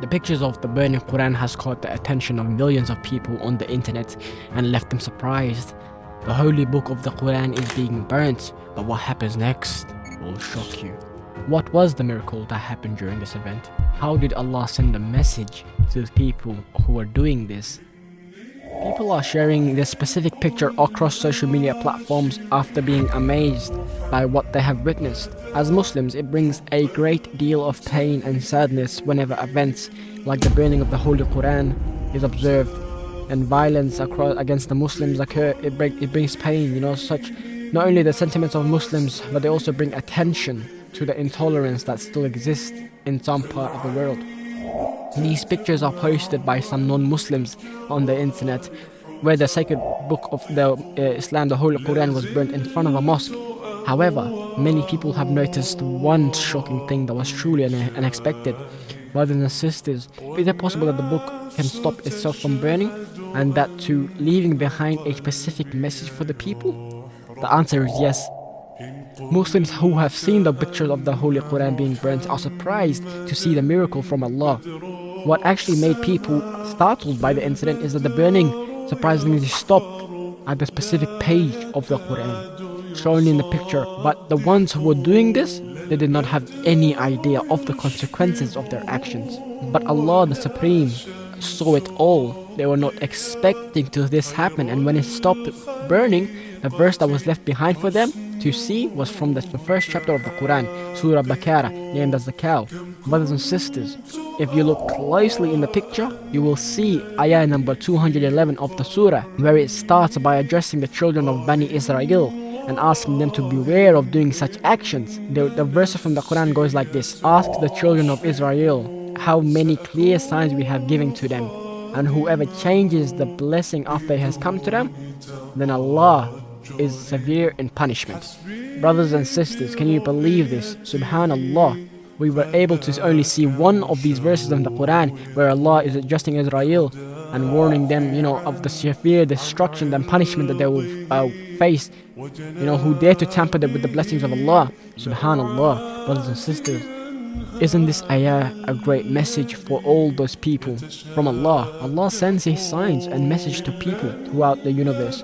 The pictures of the burning Quran has caught the attention of millions of people on the internet and left them surprised. The holy book of the Quran is being burnt, but what happens next will shock you. What was the miracle that happened during this event? How did Allah send a message to the people who are doing this? People are sharing this specific picture across social media platforms after being amazed by what they have witnessed. As Muslims, it brings a great deal of pain and sadness whenever events like the burning of the Holy Quran is observed and violence against the Muslims occur. It brings pain, such not only the sentiments of Muslims, but they also bring attention to the intolerance that still exists in some part of the world. These pictures are posted by some non-Muslims on the internet, where the sacred book of the Islam, the Holy Quran, was burnt in front of a mosque. However, many people have noticed one shocking thing that was truly unexpected. Brothers and sisters, is it possible that the book can stop itself from burning, and that too leaving behind a specific message for the people? The answer is yes. Muslims who have seen the pictures of the Holy Quran being burnt are surprised to see the miracle from Allah. What actually made people startled by the incident is that the burning surprisingly stopped at the specific page of the Quran shown in the picture. But the ones who were doing this, they did not have any idea of the consequences of their actions. But Allah the Supreme saw it all. They were not expecting to this happen, and when it stopped burning, the verse that was left behind for them to see was from the first chapter of the Quran, Surah Baqarah, named as the cow. Brothers and sisters, if you look closely in the picture, you will see ayah number 211 of the surah, where it starts by addressing the children of Bani Israel and asking them to beware of doing such actions. The verse from the Quran goes like this: ask the children of Israel how many clear signs we have given to them, and whoever changes the blessing after it has come to them, then Allah is severe in punishment. Brothers and sisters, can you believe this? Subhanallah. We were able to only see one of these verses in the Quran where Allah is addressing Israel and warning them, of the severe destruction and punishment that they will face, who dare to tamper with the blessings of Allah. Subhanallah. Brothers and sisters, isn't this ayah a great message for all those people from Allah? Allah sends His signs and message to people throughout the universe.